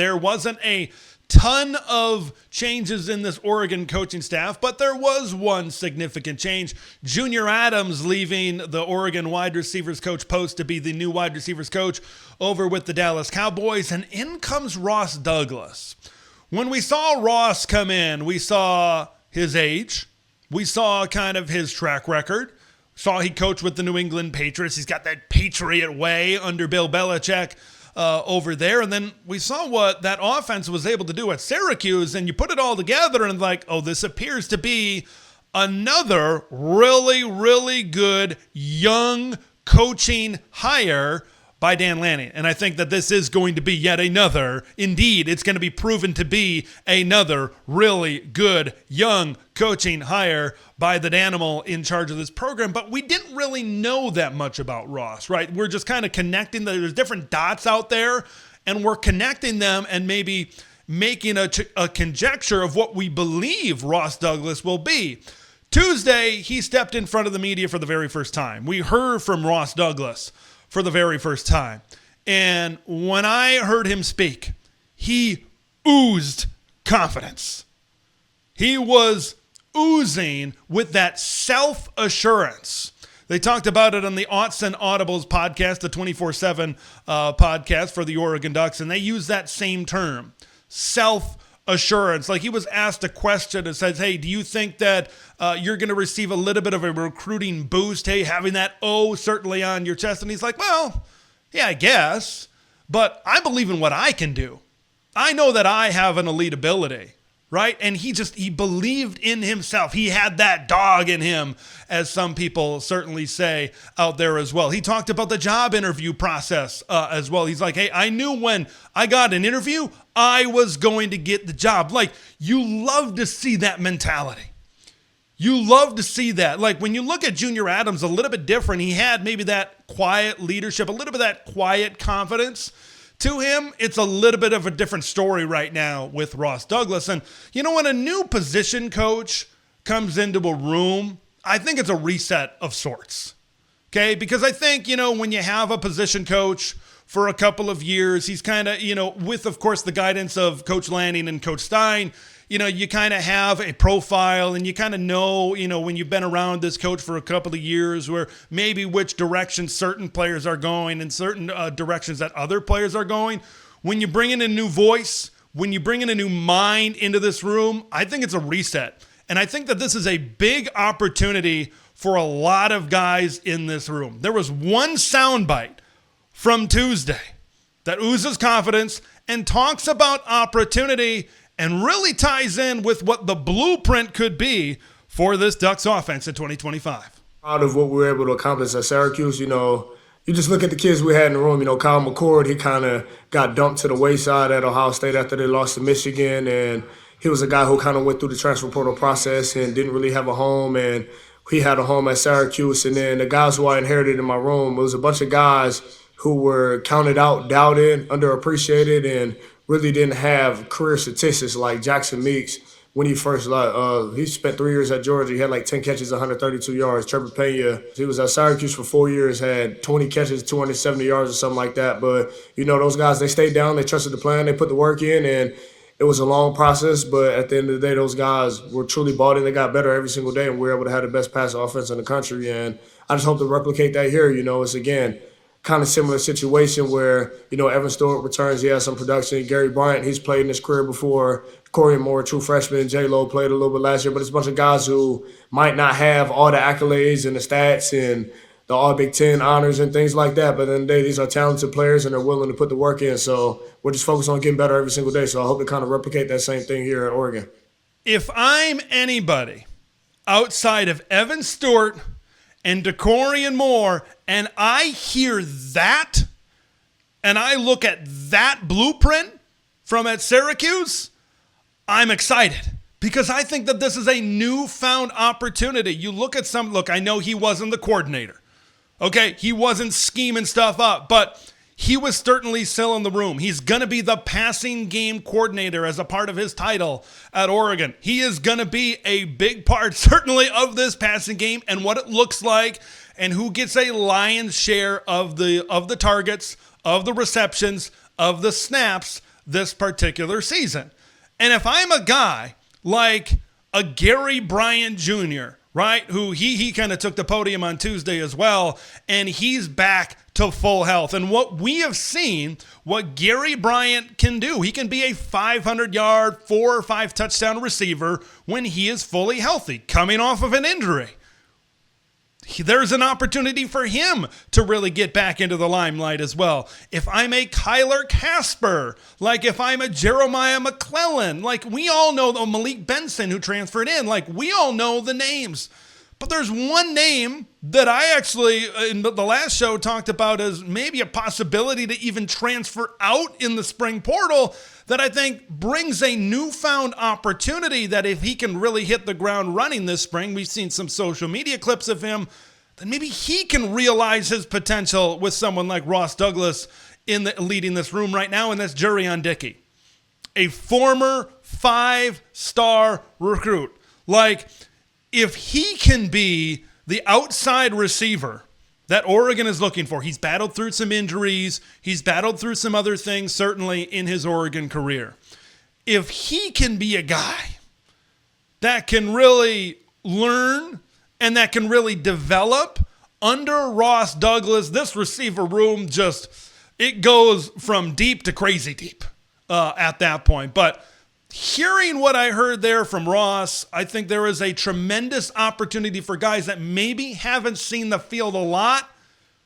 There wasn't a ton of changes in this Oregon coaching staff, but there was one significant change. Junior Adams leaving the Oregon wide receivers coach post to be the new wide receivers coach over with the Dallas Cowboys, and in comes Ross Douglas. When we saw Ross come in, we saw his age, we saw kind of his track record, saw he coached with the New England Patriots. He's got that Patriot way under Bill Belichick over there. And then we saw what that offense was able to do at Syracuse, and you put it all together and like, oh, this appears to be another really, really good young coaching hire by Dan Lanning. And I think that this is going to be yet another, indeed, it's going to be proven to be another really good young coaching hire by the Danimal in charge of this program. But we didn't really know that much about Ross, right? We're just kind of connecting. There's different dots out there, and we're connecting them and maybe making a conjecture of what we believe Ross Douglas will be. Tuesday, he stepped in front of the media for the very first time. We heard from Ross Douglas for the very first time. And when I heard him speak, he oozed confidence. He was oozing with that self-assurance. They talked about it on the Aughts and Audibles podcast, the 24/7 podcast for the Oregon Ducks, and they use that same term, self-assurance. Like he was asked a question that says, hey, do you think that you're going to receive a little bit of a recruiting boost, hey, having that O certainly on your chest? And he's like, well, yeah, I guess, but I believe in what I can do. I know that I have an elite ability, right? And he believed in himself. He had that dog in him, as some people certainly say out there as well. He talked about the job interview process as well. He's like, hey, I knew when I got an interview, I was going to get the job. Like, you love to see that mentality. You love to see that. Like when you look at Junior Adams, a little bit different. He had maybe that quiet leadership, a little bit of that quiet confidence to him. It's a little bit of a different story right now with Ross Douglas. And, you know, when a new position coach comes into a room, I think it's a reset of sorts. Okay? Because I think, you know, when you have a position coach for a couple of years, he's kind of, you know, with, of course, the guidance of Coach Lanning and Coach Stein, you know, you kind of have a profile and you kind of know, you know, when you've been around this coach for a couple of years where maybe which direction certain players are going and certain directions that other players are going. When you bring in a new voice, when you bring in a new mind into this room, I think it's a reset. And I think that this is a big opportunity for a lot of guys in this room. There was one soundbite from Tuesday that oozes confidence and talks about opportunity and really ties in with what the blueprint could be for this Ducks offense in 2025. Proud of what we were able to accomplish at Syracuse. You know, you just look at the kids we had in the room. You know, Kyle McCord, he kind of got dumped to the wayside at Ohio State after they lost to Michigan. And he was a guy who kind of went through the transfer portal process and didn't really have a home. And he had a home at Syracuse. And then the guys who I inherited in my room, it was a bunch of guys who were counted out, doubted, underappreciated, and really didn't have career statistics like Jackson Meeks when he first he spent 3 years at Georgia. He had like 10 catches, 132 yards. Trevor Pena, he was at Syracuse for 4 years, had 20 catches, 270 yards or something like that. But, you know, those guys, they stayed down, they trusted the plan, they put the work in, and it was a long process. But at the end of the day, those guys were truly bought in. They got better every single day, and we were able to have the best pass offense in the country. And I just hope to replicate that here. You know, it's, again, kind of similar situation where, you know, Evan Stewart returns, he has some production. Gary Bryant, he's played in his career before. Corey Moore, true freshman. J-Lo played a little bit last year. But it's a bunch of guys who might not have all the accolades and the stats and the All-Big Ten honors and things like that. But at the end of the day, these are talented players and they're willing to put the work in. So we're just focused on getting better every single day. So I hope to kind of replicate that same thing here at Oregon. If I'm anybody outside of Evan Stewart and DeCorian Moore, and I hear that, and I look at that blueprint from at Syracuse, I'm excited because I think that this is a newfound opportunity. You look at I know he wasn't the coordinator. Okay, he wasn't scheming stuff up, but he was certainly still in the room. He's going to be the passing game coordinator as a part of his title at Oregon. He is going to be a big part, certainly, of this passing game and what it looks like and who gets a lion's share of the targets, of the receptions, of the snaps this particular season. And if I'm a guy like a Gary Bryant Jr., right, who he kind of took the podium on Tuesday as well, and he's back to full health. And what we have seen, what Gary Bryant can do, he can be a 500-yard, 4 or 5 touchdown receiver when he is fully healthy, coming off of an injury. There's an opportunity for him to really get back into the limelight as well. If I'm a Kasper, like if I'm a Jeremiah McClellan, like we all know the Malik Benson who transferred in, like we all know the names. But there's one name that I actually, in the last show, talked about as maybe a possibility to even transfer out in the spring portal that I think brings a newfound opportunity that if he can really hit the ground running this spring, we've seen some social media clips of him, then maybe he can realize his potential with someone like Ross Douglas leading this room right now, and that's Jurrion Dickey, a former 5-star recruit. Like, if he can be the outside receiver that Oregon is looking for, he's battled through some injuries, he's battled through some other things, certainly in his Oregon career. If he can be a guy that can really learn and that can really develop under Ross Douglas, this receiver room it goes from deep to crazy deep at that point. But hearing what I heard there from Ross, I think there is a tremendous opportunity for guys that maybe haven't seen the field a lot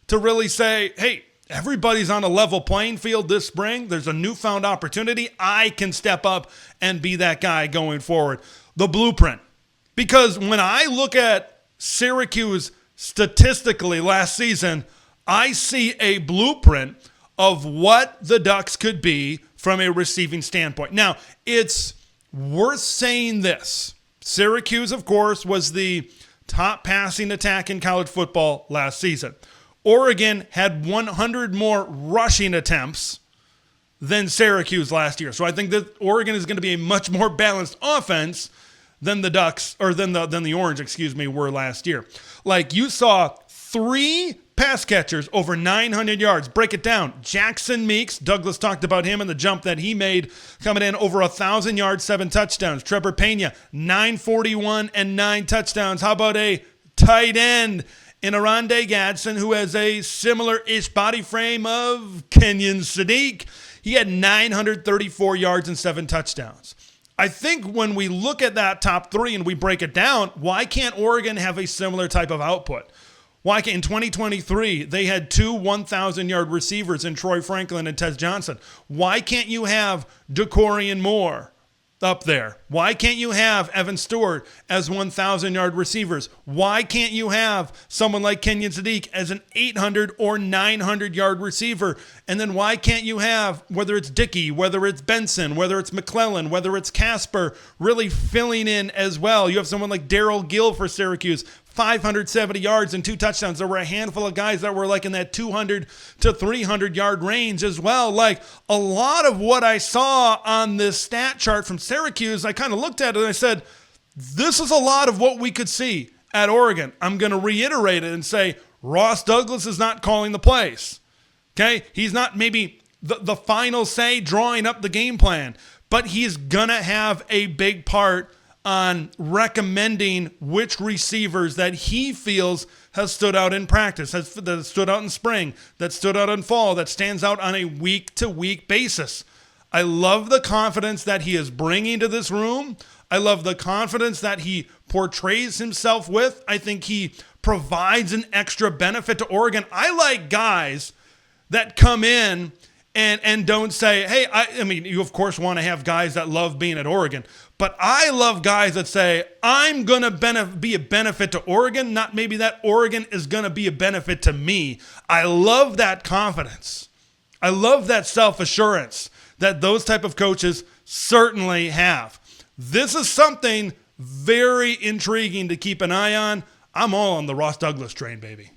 to really say, hey, everybody's on a level playing field this spring. There's a newfound opportunity. I can step up and be that guy going forward. The blueprint. Because when I look at Syracuse statistically last season, I see a blueprint of what the Ducks could be from a receiving standpoint. Now, it's worth saying this. Syracuse, of course, was the top passing attack in college football last season. Oregon had 100 more rushing attempts than Syracuse last year. So I think that Oregon is going to be a much more balanced offense than the Ducks, or than the Orange, were last year. Like, you saw 3 pass catchers over 900 yards. Break it down. Jackson Meeks, Douglas talked about him and the jump that he made, coming in over 1,000 yards, 7 touchdowns. Trevor Pena, 941 and 9 touchdowns. How about a tight end in Arande Gadsden, who has a similar-ish body frame of Kenyon Sadiq? He had 934 yards and 7 touchdowns. I think when we look at that top 3 and we break it down, why can't Oregon have a similar type of output? Why can't, in 2023, they had 2 1,000-yard receivers in Troy Franklin and Tez Johnson. Why can't you have DeCorian Moore up there? Why can't you have Evan Stewart as 1,000-yard receivers? Why can't you have someone like Kenyon Sadiq as an 800 or 900-yard receiver? And then why can't you have, whether it's Dickey, whether it's Benson, whether it's McClellan, whether it's Kasper, really filling in as well? You have someone like Darrell Gill for Syracuse, 570 yards and 2 touchdowns. There were a handful of guys that were like in that 200 to 300 yard range as well. Like, a lot of what I saw on this stat chart from Syracuse, I kind of looked at it and I said, this is a lot of what we could see at Oregon. I'm going to reiterate it and say Ross Douglas is not calling the plays. Okay? He's not maybe the final say drawing up the game plan, but he's going to have a big part on recommending which receivers that he feels has stood out in practice, that stood out in spring, that stood out in fall, that stands out on a week-to-week basis. I love the confidence that he is bringing to this room. I love the confidence that he portrays himself with. I think he provides an extra benefit to Oregon. I like guys that come in and don't say, hey, I mean, you of course want to have guys that love being at Oregon, but I love guys that say, I'm going to be a benefit to Oregon, not maybe that Oregon is going to be a benefit to me. I love that confidence. I love that self-assurance that those type of coaches certainly have. This is something very intriguing to keep an eye on. I'm all on the Ross Douglas train, baby.